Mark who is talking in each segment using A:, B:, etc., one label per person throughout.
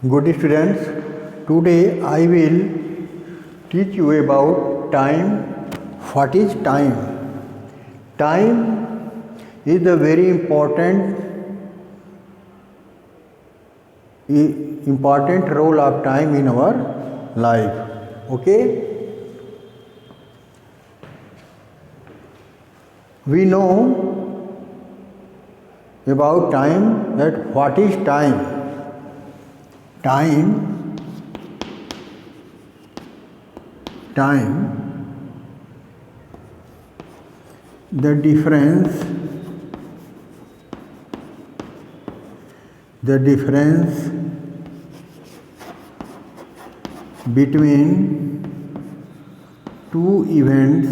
A: Good students, today I will teach you about time. What is time? Time is a very important role of time in our life. Okay? We know about time, that what is time. Time the difference between two events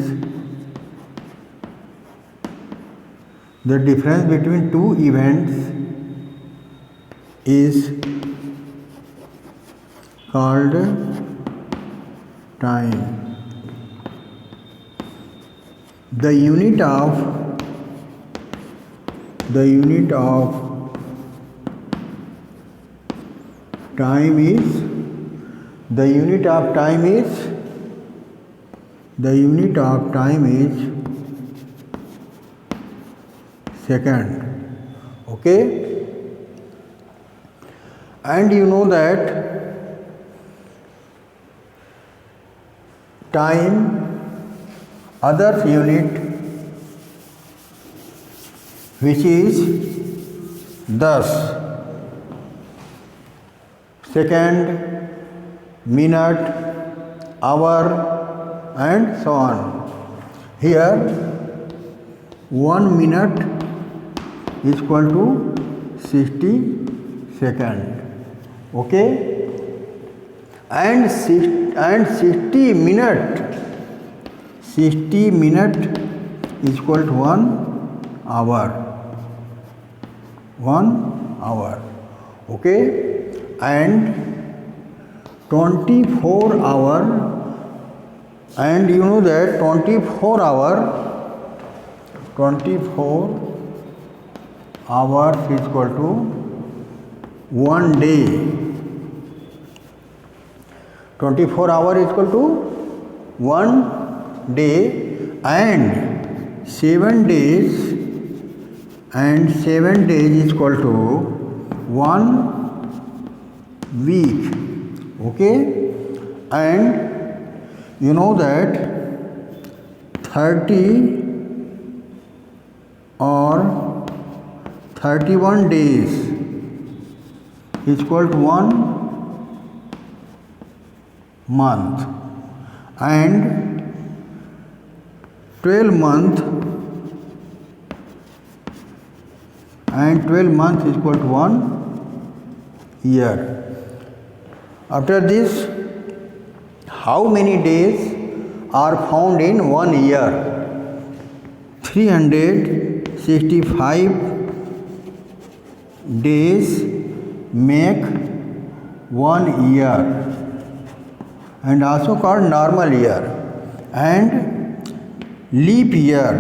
A: is called time. The unit of time is second. Okay? And you know that time other unit which is thus second, minute, hour and so on. Here 1 minute is equal to 60 seconds. Okay? And 60 minute is equal to 1 hour. Okay? And 24 hour, and you know that 24 hours is equal to 1 day. 24 hours is equal to 1 day, and 7 days is equal to 1 week. Okay? And you know that 30 or 31 days is equal to 1 month, and 12 months is equal to 1 year. After this, how many days are found in 1 year? 365 days make 1 year, and also called normal year. And leap year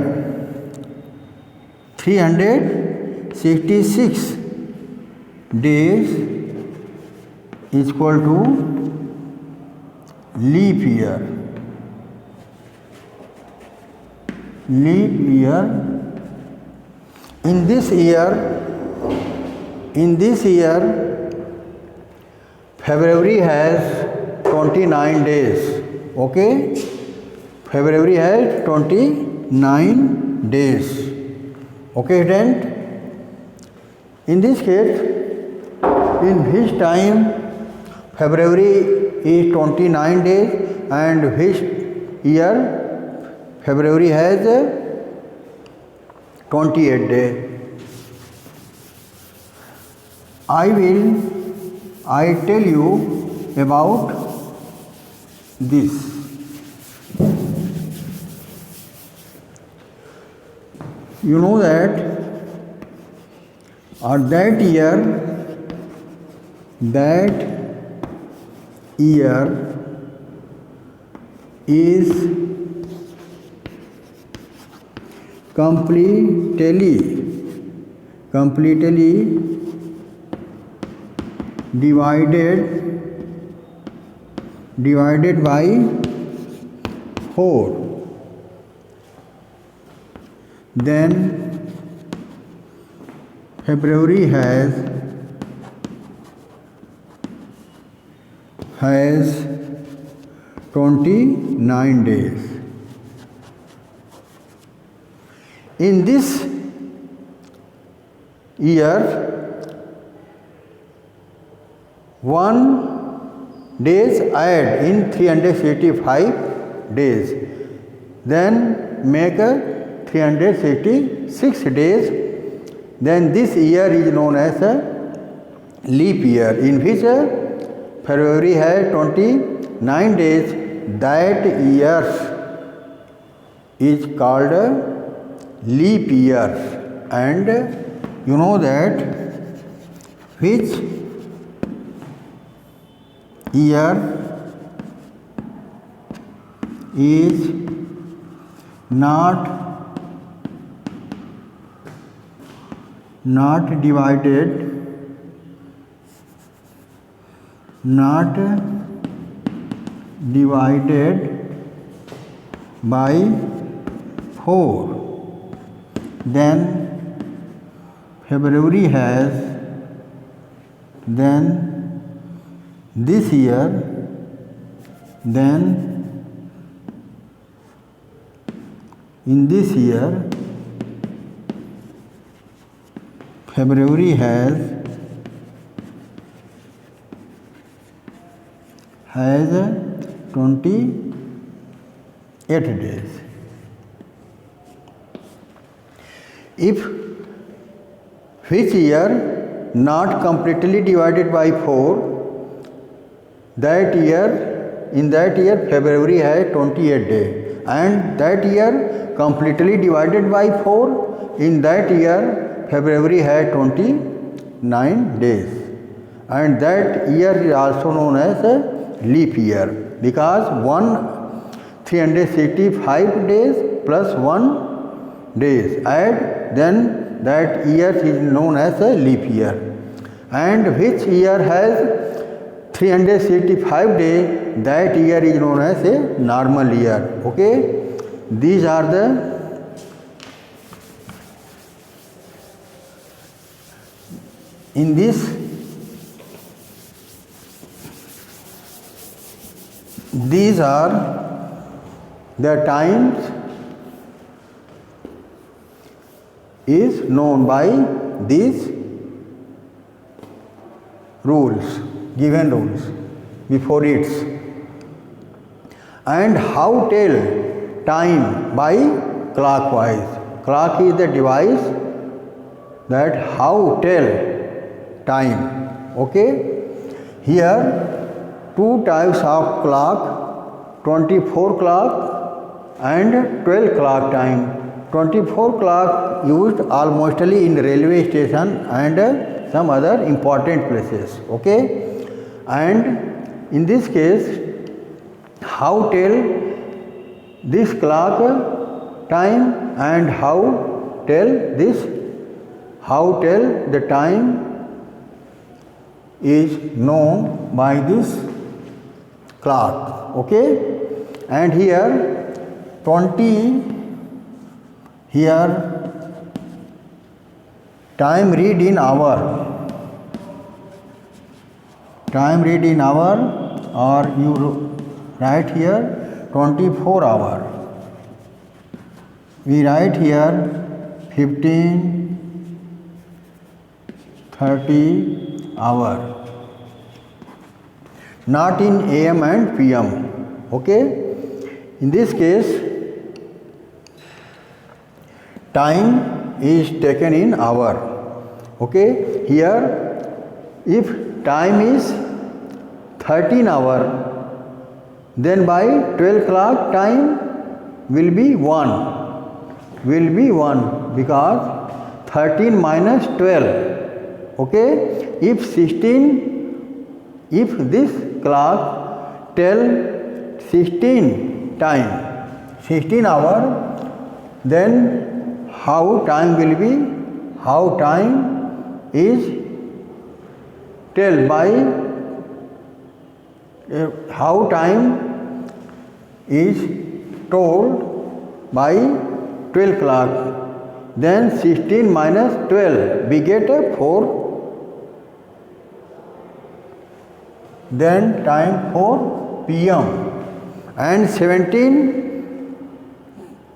A: 366 days is equal to leap year. In this year February has 29 days. Okay? February has 29 days. Okay, student? In this case, in which time February is 29 days, and which year February has 28 days. I tell you about this. You know that that year is completely divided by 4. Then February has 29 days. In this year, 1 days add in 365 days, then make 366 days. Then this year is known as a leap year, in which February has 29 days. That year is called leap year. And you know that which year is not divided by 4. Then February has, then this year, then in this year February has 28 days. If which year not completely divided by 4, that year, in that year February has 28 days, and that year completely divided by 4, in that year February has 29 days, and that year is also known as a leap year, because 365 days plus 1 days add, then that year is known as a leap year. And which year has 365 days, that year is known as a normal year. Okay, these are the in this these are the times is known by these rules, given rules before it. And how tell time by clockwise. Clock is the device that how tell time. Okay, here 2 types of clock, 24 clock and 12 clock time. 24 clock used almostly in railway station and some other important places. Okay, and in this case, how tell this clock time and how tell the time is known by this clock. Okay, and here 20, here time read in hour, or you write here 24 hour. We write here 15, 30 hour, not in AM and PM. Okay, in this case time is taken in hour. Okay, here if time is 13 hour, then by 12 clock time will be 1, because 13 minus 12. Okay, if this clock tell 16 time, 16 hour, then how time will be, how time is tell by how time is told by 12 clock. Then 16 minus 12, we get a 4. Then time for PM. And 17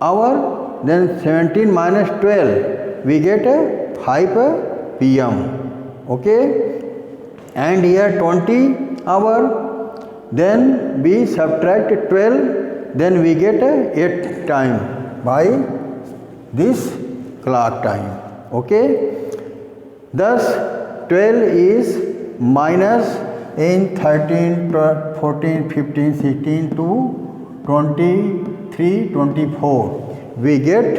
A: hour, then 17 minus 12, we get a 5 PM. Okay. And here 20 hour, then we subtract 12, then we get a 8 time by this clock time. Okay. Thus 12 is minus in 13, 14, 15, 16 to 23, 24. We get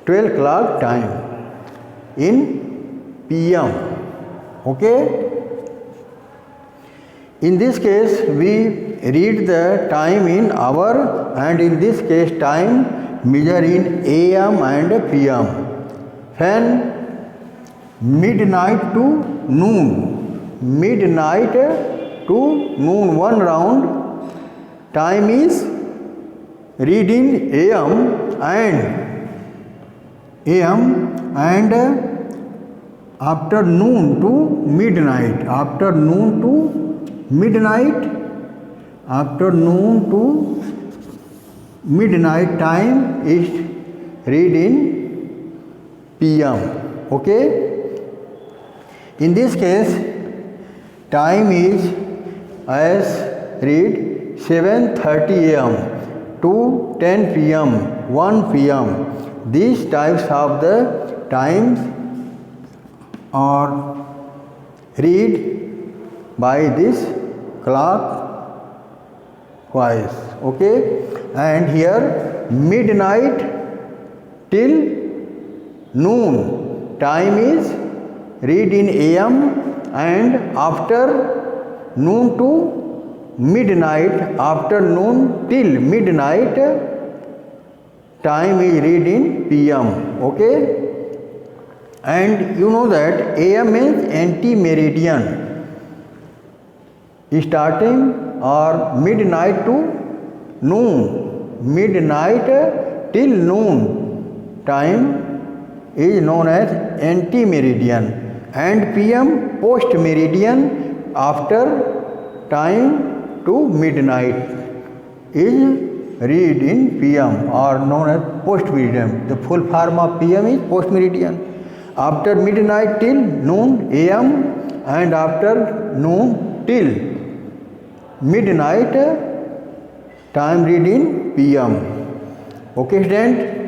A: 12 clock time in PM. Okay. In this case, we read the time in hour, and in this case time measure in AM and PM. When midnight to noon, midnight to noon, one round, time is read in AM and afternoon to midnight, afternoon to midnight time is read in PM. Okay. In this case, time is as read 7:30 AM to 10 PM, 1 PM. These types of the times are read by this clockwise. Okay. And here midnight till noon, time is read in AM, and after noon to midnight, afternoon till midnight, time is read in PM. Okay. And you know that AM is anti-meridian, starting or midnight to noon, midnight till noon time is known as anti-meridian, and PM post-meridian, after time to midnight is read in PM or known as post-meridian. The full form of PM is post-meridian. After midnight till noon AM, and after noon till midnight time read in PM. Okay, student.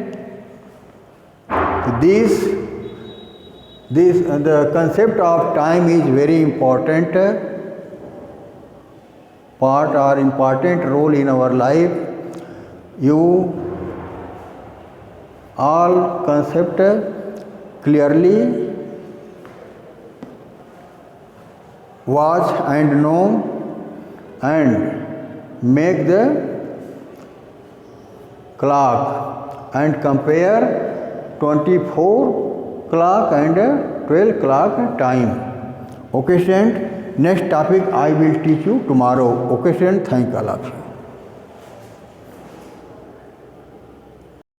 A: The concept of time is very important part or important role in our life. You all concept clearly watch and know and make the clock and compare 24 clock and 12 clock time. Okay, student. Next topic I will teach you tomorrow. Okay, student. Thank all of you.